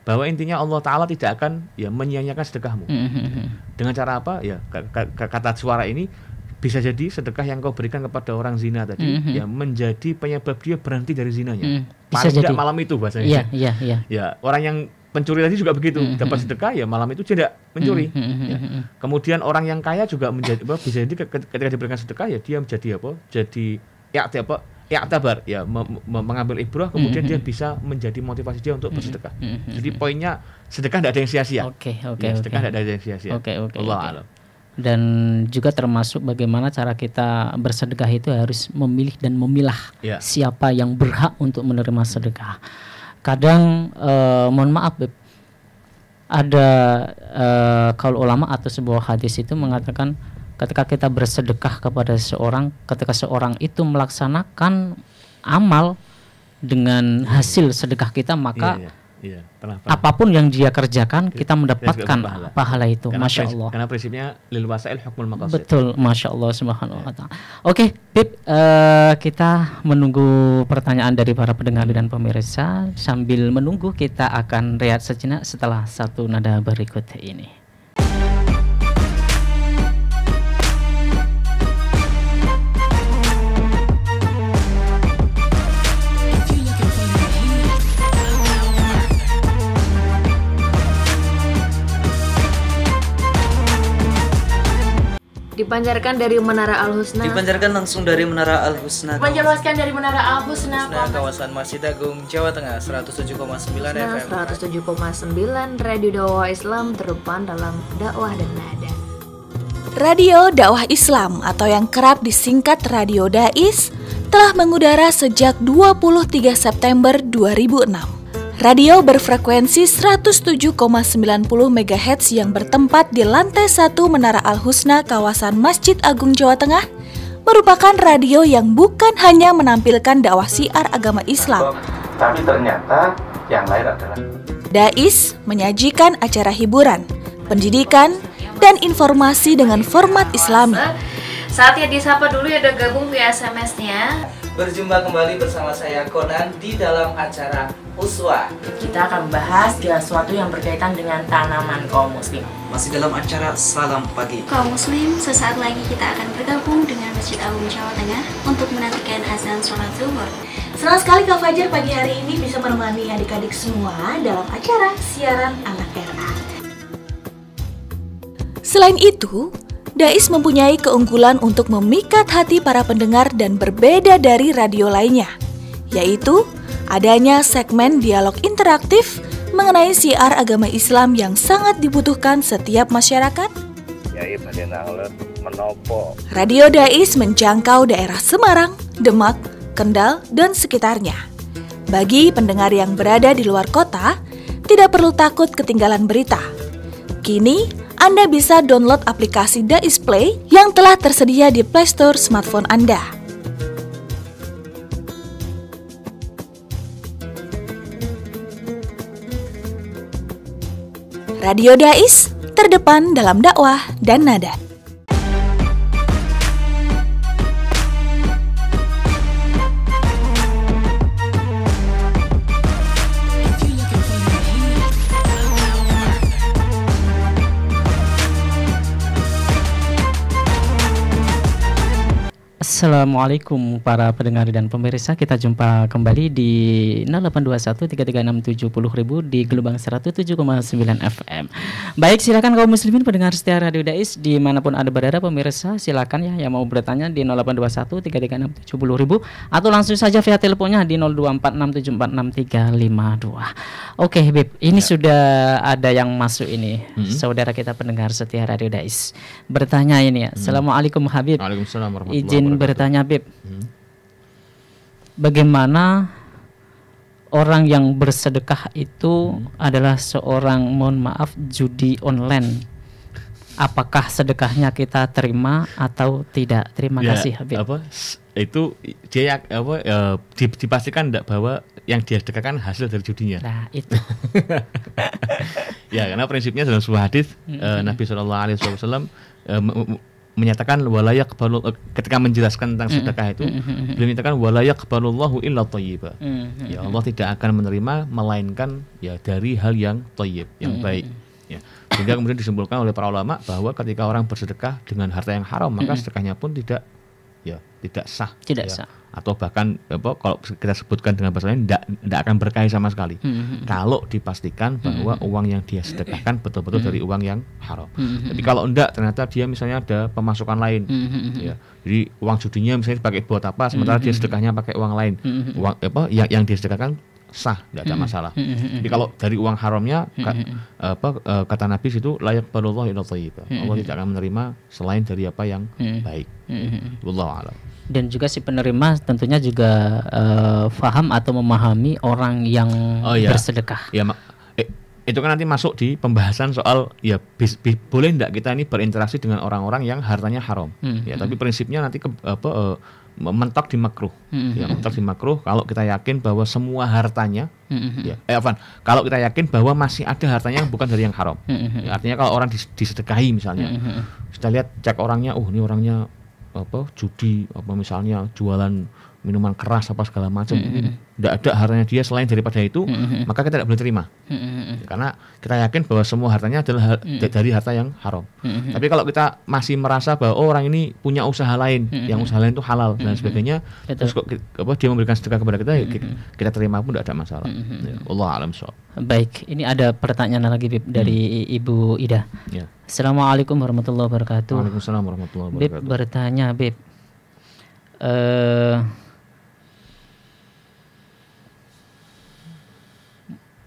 bahwa intinya Allah Ta'ala tidak akan ya menyia-nyiakan sedekahmu. Dengan cara apa? Ya kata suara ini bisa jadi sedekah yang kau berikan kepada orang zina tadi ya menjadi penyebab dia berhenti dari zinanya. Paling tidak malam itu bahasanya. Ya orang yang pencuri tadi juga begitu, dapat sedekah ya malam itu dia tidak mencuri. Kemudian orang yang kaya juga bisa jadi ketika diberikan sedekah ya dia menjadi jadi i'tabar ya mengambil ibrah, kemudian dia bisa menjadi motivasi dia untuk bersedekah. Jadi poinnya sedekah tidak ada yang sia-sia. Sedekah tidak ada yang sia-sia. Allah a'lam. Dan juga termasuk bagaimana cara kita bersedekah itu harus memilih dan memilah siapa yang berhak untuk menerima sedekah. Kadang mohon maaf Beb, ada kaul ulama atau sebuah hadis itu mengatakan ketika kita bersedekah kepada seseorang, ketika seorang itu melaksanakan amal dengan hasil sedekah kita, maka apapun yang dia kerjakan kita mendapatkan pahala itu. Masya Allah. Karena prinsipnya lil wasail hukmul maqasid. Betul, Masya Allah subhanahu wa ta'ala. Oke, Bib, kita menunggu pertanyaan dari para pendengar dan pemirsa. Sambil menunggu kita akan rehat sejenak setelah satu nada berikut ini. Dipancarkan dari Menara Al-Husna. Dipancarkan langsung dari Menara Al-Husna. Menjelaskan dari Menara Al-Husna. Kawasan Masjid Agung, Jawa Tengah, 107,9 FM. 107,9 Radio Dakwah Islam terdepan dalam dakwah dan nada. Radio Dakwah Islam atau yang kerap disingkat Radio Dais telah mengudara sejak 23 September 2006. Radio berfrekuensi 107,90 MHz yang bertempat di lantai 1 Menara Al-Husna kawasan Masjid Agung Jawa Tengah merupakan radio yang bukan hanya menampilkan dakwah syiar agama Islam, tapi ternyata yang lain adalah Dais menyajikan acara hiburan, pendidikan, dan informasi dengan format Islami. Saatnya disapa dulu ya, udah gabung via SMS-nya. Berjumpa kembali bersama saya Conan di dalam acara Uswa. Kita akan membahas sesuatu yang berkaitan dengan tanaman kaum muslim. Masih dalam acara Salam Pagi. Kaum muslim, sesaat lagi kita akan bergabung dengan Masjid Agung Jawa Tengah untuk menantikan azan sholat zuhur. Senang sekali Kak Fajar pagi hari ini bisa menemani adik-adik semua dalam acara siaran anak RA. Selain itu, Dais mempunyai keunggulan untuk memikat hati para pendengar dan berbeda dari radio lainnya, yaitu adanya segmen dialog interaktif mengenai syiar agama Islam yang sangat dibutuhkan setiap masyarakat. Radio Dais menjangkau daerah Semarang, Demak, Kendal, dan sekitarnya. Bagi pendengar yang berada di luar kota, tidak perlu takut ketinggalan berita. Kini, Anda bisa download aplikasi Dais Play yang telah tersedia di Play Store smartphone Anda. Radio Dais, terdepan dalam dakwah dan nada. Assalamualaikum para pendengar dan pemirsa, kita jumpa kembali di 0821-336-70.000 di gelombang 107,9 FM. Baik, silakan kaum muslimin pendengar setia Radio Dais dimanapun Anda berada pemirsa, silakan ya yang mau bertanya di 0821-336-70.000 atau langsung saja via teleponnya di 0246746352. Oke Bib, ini sudah ada yang masuk ini, saudara kita pendengar setia Radio Dais bertanya ini ya. Assalamualaikum Habib. Waalaikumsalam warahmatullahi Izin wabarakatuh. bertanya Bib, bagaimana orang yang bersedekah itu adalah seorang, mohon maaf, judi online? Apakah sedekahnya kita terima atau tidak? Terima kasih Habib. Itu dia dipastikan tidak bahwa yang dia sedekahkan hasil dari judinya. Nah itu. Ya, karena prinsipnya dalam sebuah hadis Nabi SAW menyatakan walayak ketika menjelaskan tentang sedekah itu, beliau menyatakan walayak balullahu illa thayyiba. Ya, Allah tidak akan menerima melainkan ya dari hal yang thayyib, yang baik. Ya. Sehingga kemudian disimpulkan oleh para ulama bahwa ketika orang bersedekah dengan harta yang haram, maka sedekahnya pun tidak sah. Tidak ya. sah. Atau bahkan kalau kita sebutkan dengan bahasa lain tidak akan berkah sama sekali. Kalau dipastikan bahwa uang yang dia sedekahkan betul-betul dari uang yang haram. Tapi kalau enggak, ternyata dia misalnya ada pemasukan lain. Ya. Jadi uang judinya misalnya dipakai buat apa, sementara dia sedekahnya pakai uang lain. Uang yang dia sedekahkan sah, tidak ada masalah. Jadi kalau dari uang haramnya kata Nabi situ layak balullah illa thayyiba. Allah tidak akan menerima selain dari apa yang baik. Wallahu a'lam. Dan juga si penerima tentunya juga faham atau memahami orang yang bersedekah. Ya, itu kan nanti masuk di pembahasan soal ya boleh enggak kita ini berinteraksi dengan orang-orang yang hartanya haram. Ya, tapi prinsipnya nanti mentok di makruh. Ya, mentok di makruh kalau kita yakin bahwa semua hartanya kalau kita yakin bahwa masih ada hartanya yang bukan dari yang haram. Ya, artinya kalau orang disedekahi misalnya. Kita lihat cek orangnya, ini orangnya judi, misalnya jualan minuman keras apa segala macam, tidak ada hartanya dia selain daripada itu, maka kita tidak boleh terima. Karena kita yakin bahwa semua hartanya adalah dari harta yang haram. Tapi kalau kita masih merasa bahwa orang ini punya usaha lain, yang usaha lain itu halal dan sebagainya, terus kok dia memberikan sedekah kepada kita, kita terima pun tidak ada masalah. Allah a'lam shawab. Baik, ini ada pertanyaan lagi Bib dari Ibu Ida. Ya. Assalamualaikum warahmatullahi wabarakatuh. Waalaikumsalam warahmatullahi wabarakatuh. Bib bertanya Bib,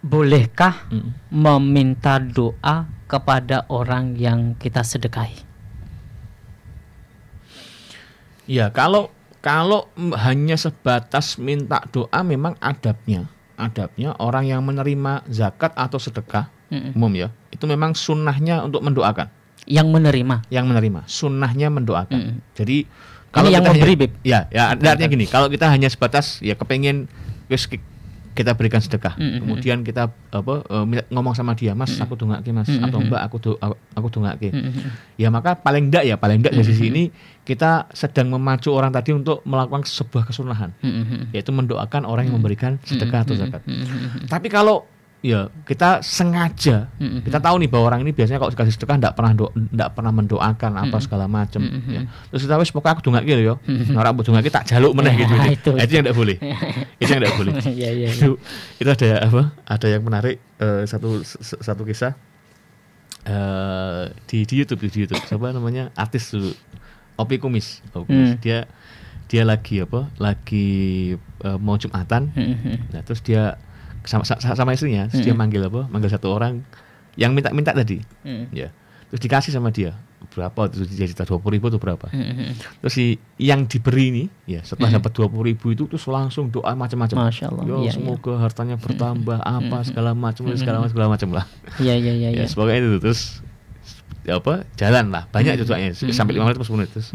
bolehkah meminta doa kepada orang yang kita sedekahi? Ya, kalau hanya sebatas minta doa memang adabnya adabnya orang yang menerima zakat atau sedekah umum ya, itu memang sunnahnya untuk mendoakan. Yang menerima sunnahnya mendoakan. Jadi kalau yang kita memberi, Bib. Ya, artinya gini, kalau kita hanya sebatas ya kepengen kita berikan sedekah, kemudian kita ngomong sama dia, Mas aku dongake Mas, atau Mbak aku dongake, ya maka paling enggak dari sisi ini kita sedang memacu orang tadi untuk melakukan sebuah kesunahan, yaitu mendoakan orang yang memberikan sedekah atau zakat. Tapi kalau ya kita sengaja, kita tahu nih bahwa orang ini biasanya kalau dikasih sedekah enggak pernah mendoakan apa segala macam, ya. Terus kita wis pokoknya aku dongake lho ya, ora mbok dongake tak jaluk meneh gitu. Itu yang enggak boleh. Itu yang enggak boleh. Itu ada yang menarik, satu kisah di YouTube. Siapa namanya? Artis dulu. Opi Kumis. Dia lagi mau Jumatan. Nah, terus dia sama istrinya, terus dia manggil satu orang yang minta tadi, ya, terus dikasih sama dia berapa, terus dia cerita 20.000 atau berapa, terus yang diberi ini, ya setelah dapat 20.000 itu terus langsung doa macam-macam, ya semoga hartanya bertambah apa segala macam lah, ya semoga itu terus jalan lah banyak doanya sampai 5 menit atau 10 menit. Terus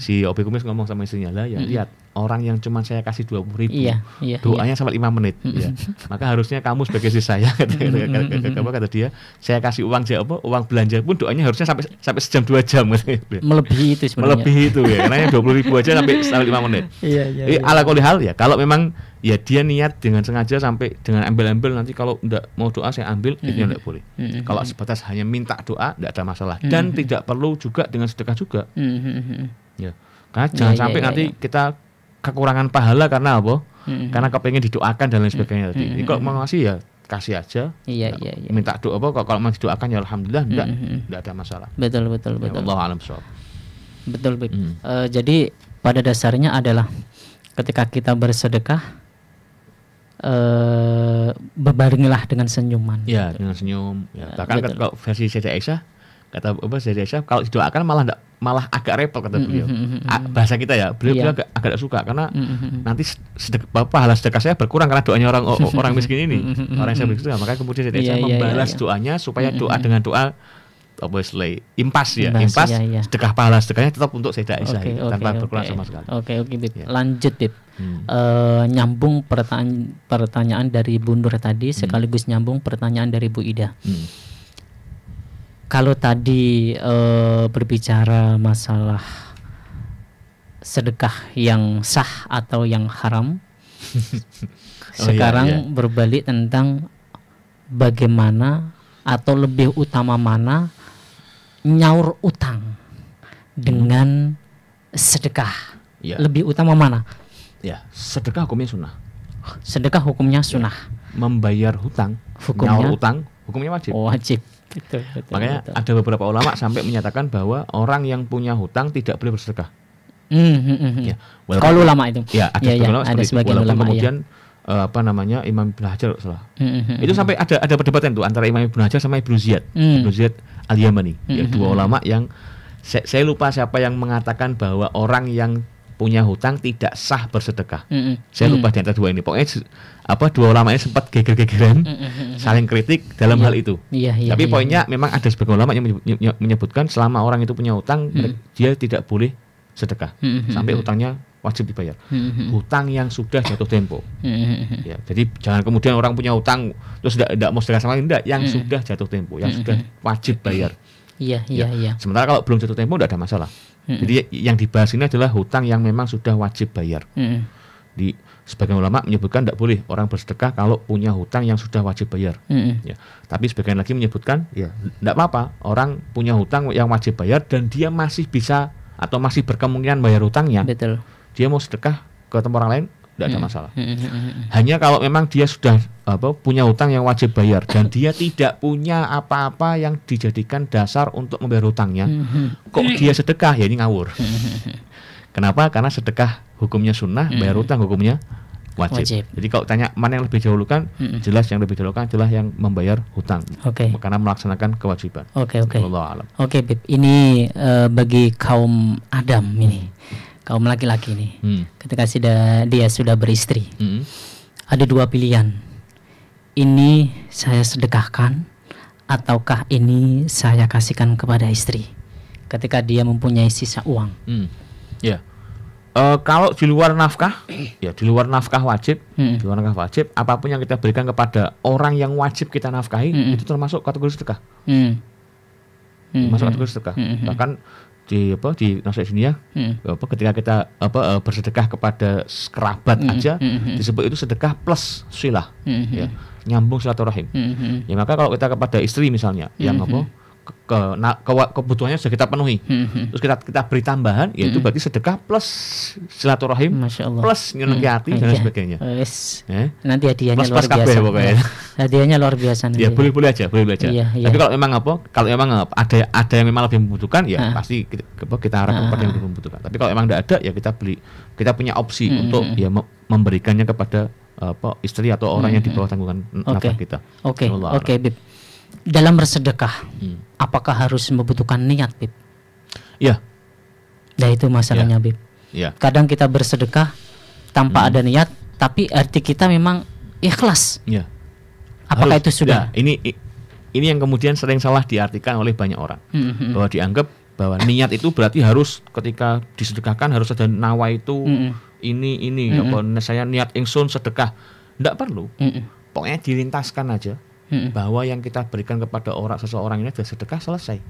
si Opi Kumis ngomong sama istrinya, lah ya lihat orang yang cuma saya kasih 20.000 doanya sampai 5 menit, ya. Maka harusnya kamu sebagai istri saya kata dia, saya kasih uang belanja pun doanya harusnya sampai sejam 2 jam. Melebihi itu sebenarnya. Melebihi itu ya, karena 20.000 aja sampai 5 menit. Ala kulli hal ya, kalau memang ya dia niat dengan sengaja sampai dengan ambil nanti kalau enggak mau doa saya ambil, itu enggak boleh. Kalau sebatas hanya minta doa enggak ada masalah, dan tidak perlu juga dengan sedekah juga. Ya. Karena jangan sampai nanti kita kekurangan pahala karena apa? Karena kepengen didoakan dan lain sebagainya tadi. Kalau mau ngasih ya kasih aja. Minta doa kalau mau didoakan ya alhamdulillah, enggak ada masalah. Betul. Ya, Allahu a'lam bishawab. Betul, Bib. Jadi pada dasarnya adalah ketika kita bersedekah, berbaringilah dengan senyuman. Ya, dengan senyum. Ya. Bahkan kalau versi Sayyidah Aisyah, kata Sayyidah Aisyah, kalau didoakan malah agak repot kata beliau. Bahasa kita ya, beliau agak suka karena nanti pahala sedekah saya berkurang karena doanya orang miskin ini, orang yang saya miskin. Makanya kemudian Sayyidah Aisyah membalas doanya supaya doa dengan doa impas, sedekah pahala sedekahnya tetap untuk Sayyidah Aisyah tanpa berkurang sama sekali. Oke, Bib. Lanjut, Bib. Nyambung pertanyaan dari Bu Nur tadi, sekaligus nyambung pertanyaan dari Bu Ida. Kalau tadi berbicara masalah sedekah yang sah atau yang haram, sekarang berbalik tentang bagaimana atau lebih utama mana nyaur utang dengan sedekah, lebih utama mana? Ya, sedekah hukumnya sunnah. Sedekah hukumnya sunnah. Membayar hutang, nyaur utang hukumnya wajib. Wajib. Betul, makanya ada beberapa ulama sampai menyatakan bahwa orang yang punya hutang tidak boleh bersedekah. Ya, kalau ulama itu. Ya, ada sebagian ulama. Kemudian Imam Ibnu Hajar salah. Itu sampai ada perdebatan tuh antara Imam Ibnu Hajar sama Ibnu Ziyad Al-Yamani. Ya, dua ulama yang saya lupa siapa yang mengatakan bahwa orang yang punya hutang tidak sah bersedekah. Saya lupa di antara dua ini. Pokoknya dua ulama ini sempat geger-gegeran, saling kritik dalam hal itu. Tapi poinnya memang ada sebagian ulama yang menyebutkan selama orang itu punya hutang, dia tidak boleh sedekah sampai hutangnya wajib dibayar. Hutang yang sudah jatuh tempo. Ya, jadi jangan kemudian orang punya hutang terus tidak mau sedekah sama enggak, yang sudah jatuh tempo, yang sudah wajib bayar. Iya. Sementara kalau belum jatuh tempo tidak ada masalah. Jadi yang dibahas ini adalah hutang yang memang sudah wajib bayar. Di sebagian ulama menyebutkan tidak boleh orang bersedekah kalau punya hutang yang sudah wajib bayar. Ya. Tapi sebagian lagi menyebutkan ya tidak apa-apa orang punya hutang yang wajib bayar dan dia masih bisa atau masih berkemungkinan bayar hutangnya. Betul. Dia mau sedekah ke tempat orang lain tidak ada masalah. Hanya kalau memang dia sudah punya hutang yang wajib bayar dan dia tidak punya apa-apa yang dijadikan dasar untuk membayar hutangnya, kok dia sedekah, ya ini ngawur. Kenapa? Karena sedekah hukumnya sunnah, bayar hutang hukumnya wajib. Jadi kalau tanya mana yang lebih dahulukan, jelas yang lebih dahulukan adalah yang membayar hutang. Karena melaksanakan kewajiban. Oke, Bib. Ini bagi kaum Adam ini. Kaum laki-laki nih, ketika dia sudah beristri, ada dua pilihan. ini saya sedekahkan ataukah ini saya kasihkan kepada istri ketika dia mempunyai sisa uang. Ya. Kalau di luar nafkah, ya di luar nafkah wajib, di luar nafkah wajib, apapun yang kita berikan kepada orang yang wajib kita nafkahi itu termasuk kategori sedekah. Masuk kategori sedekah. Bahkan di nasihat dunia, ketika kita bersedekah kepada kerabat aja disebut itu sedekah plus silah, ya, nyambung silaturahim. Ya maka kalau kita kepada istri misalnya yang kebutuhannya sudah kita penuhi, terus kita beri tambahan, yaitu berarti sedekah plus silaturahim, plus nyenengke hati dan sebagainya. Nanti hadiahnya plus luar biasa. Hadiahnya luar biasa. Ya boleh aja. Tapi kalau memang ada yang memang lebih membutuhkan, ya pasti kita arahkan kepada yang lebih membutuhkan. Tapi kalau memang tidak ada, ya kita punya opsi untuk ya memberikannya kepada istri atau orang yang di bawah tanggungan nafkah kita. Oke, Bib. Dalam bersedekah, apakah harus membutuhkan niat, Bib? Ya. Nah itu masalahnya, Bib. Ya. Kadang kita bersedekah tanpa ada niat, tapi arti kita memang ikhlas. Ya. Apakah itu sudah? Ya, ini yang kemudian sering salah diartikan oleh banyak orang, bahwa dianggap bahwa niat itu berarti harus ketika disedekahkan harus ada nawaitu ini saya niat ingsun sedekah. Tidak perlu. Pokoknya dilintaskan aja. Bahwa yang kita berikan kepada seseorang ini adalah sedekah, selesai.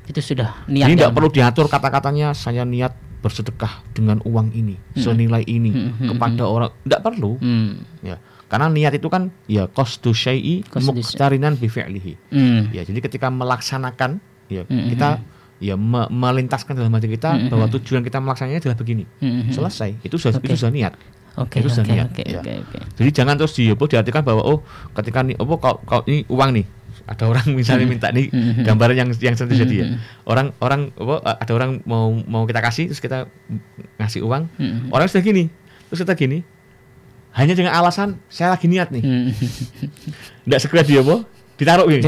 Itu sudah niat. Ini tidak perlu diatur kata-katanya saya niat bersedekah dengan uang ini senilai ini kepada orang, tidak perlu. Ya, karena niat itu kan ya qasdu syai'i muqtarinan bi fi'lihi. Ya, jadi ketika melaksanakan ya kita ya melintaskan dalam hati kita bahwa tujuan kita melaksananya adalah begini. Selesai. Itu sudah niat. Oke. Jadi jangan terus diartikan bahwa ketika nih kalau ini uang nih, ada orang misalnya minta nih gambaran yang sering terjadi ya. Orang ada orang mau kita kasih, terus kita ngasih uang, orang sudah gini, terus kita gini, hanya dengan alasan saya lagi niat nih. Tidak segera ditaruh ini.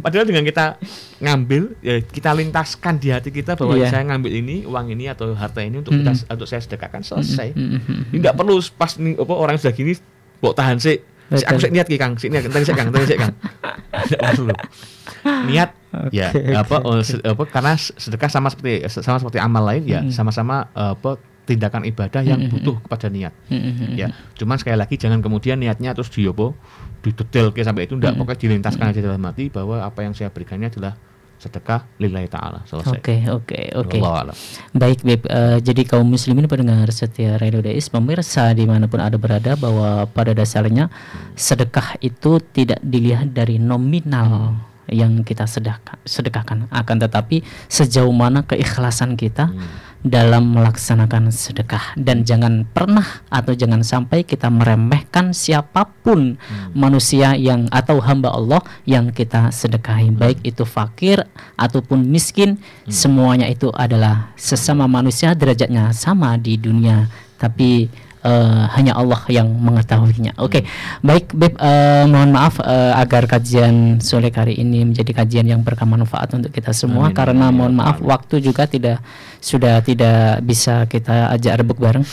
Padahal dengan kita ngambil, ya, kita lintaskan di hati kita bahwa saya ngambil ini, uang ini atau harta ini untuk saya sedekahkan, selesai. Ini tidak perlu pas nih orang sudah gini, bawa tahan sih. Aku sik niat ki Kang, tadi Kang. Tidak perlu. Niat ya karena sedekah sama seperti amal lain ya, sama-sama tindakan ibadah yang butuh kepada niat. Ya, cuman sekali lagi jangan kemudian niatnya terus didetail sampai itu, enggak, pokoknya dilintaskan aja dalam hati bahwa apa yang saya berikannya adalah sedekah lillahi ta'ala, selesai. Oke. Baik, Beb. Jadi kaum muslimin pendengar setia Radio Dais, pemirsa dimanapun ada berada, bahwa pada dasarnya sedekah itu tidak dilihat dari nominal yang kita sedekahkan, akan tetapi sejauh mana keikhlasan kita dalam melaksanakan sedekah. Dan jangan pernah atau jangan sampai kita meremehkan siapapun manusia yang atau hamba Allah yang kita sedekahi, baik itu fakir ataupun miskin, semuanya itu adalah sesama manusia, derajatnya sama di dunia, tapi hanya Allah yang mengetahuinya. Oke. Baik, Beb, mohon maaf agar kajian sore hari ini menjadi kajian yang bermanfaat untuk kita semua. Karena mohon maaf waktu juga sudah tidak bisa kita ajak rebuk bareng.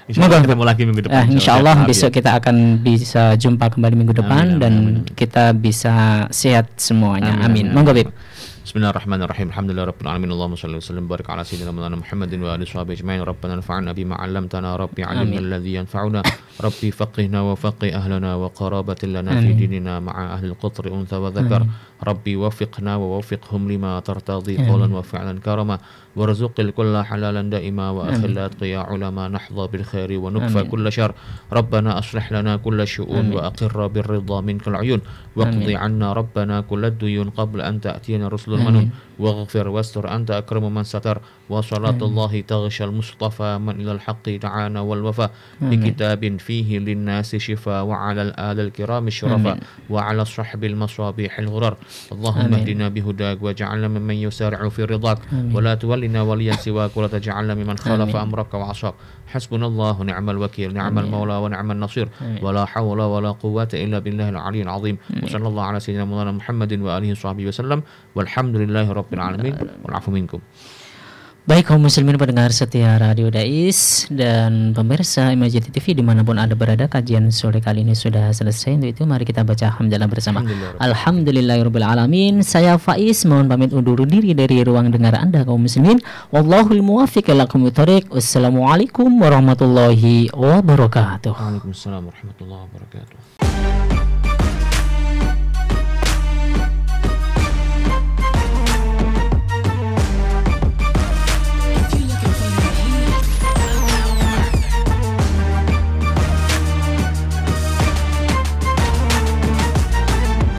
Insyaallah ketemu lagi minggu depan. Insyaallah besok kita akan bisa jumpa kembali minggu depan dan kita bisa sehat semuanya. Amin. Monggo, Beb. Bismillahirrahmanirrahim. Alhamdulillahirabbil alamin. Allahumma shalli wa sallim barik ala sayyidina Muhammadin wa alihi washabihi ajmain. Rabbana anfa'na bima 'allamtana, rabbi 'allimna alladhi yanfa'una, rabbi faqihna wa faqih ahlana wa qarabatil lana fi dinina ma'a ahli al-qutri untha wa dhakar. Rabbi wafiqna wa wafiqhum lima tartadi qawlan wa fi'lan karama warzuqil kulla halalan daima wa akhil atqiya ulama nahdha bil khairi wa nukfa kulla syar. Rabbana aslih lana kulla syu'un wa aqirra bir ridha minkal uyun waqdi 'anna rabbana kulla duyun qabla an ta'tiyana rusulun manun waghfir wastur anta akramu man satar wa salatullahi taghshal mustafa man ilal haqqi da'ana wal wafa bi kitabin fihi lin nasi shifa wa 'alal alal kirami syurafa wa 'ala sahbil masabihil ghurar. Allahumma hdina bihudak waj'alna mimman yusari'u fi ridhak wa la tuwallina waliyan siwak wa la taj'alna mimman khalafa amraka wa 'asak. Hasbunallahu ni'mal wakil, ni'mal maula wa ni'mal nasir, wa la hawla wa la quwwata illa billahil aliyyil azim. Wa sallallahu ala sayyidina Muhammadin wa alihi washabihi wasallam walhamdulillahi rabbil alamin wal 'afu minkum. Baik kaum muslimin pendengar setia Radio Dais dan pemirsa Imajid TV dimanapun Anda berada, kajian sore kali ini sudah selesai. Untuk itu mari kita baca hamdalah bersama. Alhamdulillahirabbil alamin. Saya Faiz mohon pamit undur diri dari ruang dengar Anda kaum muslimin. Wallahul muwaffiq ila aqwamit thoriq. Wassalamualaikum warahmatullahi wabarakatuh. Waalaikumsalam warahmatullahi wabarakatuh.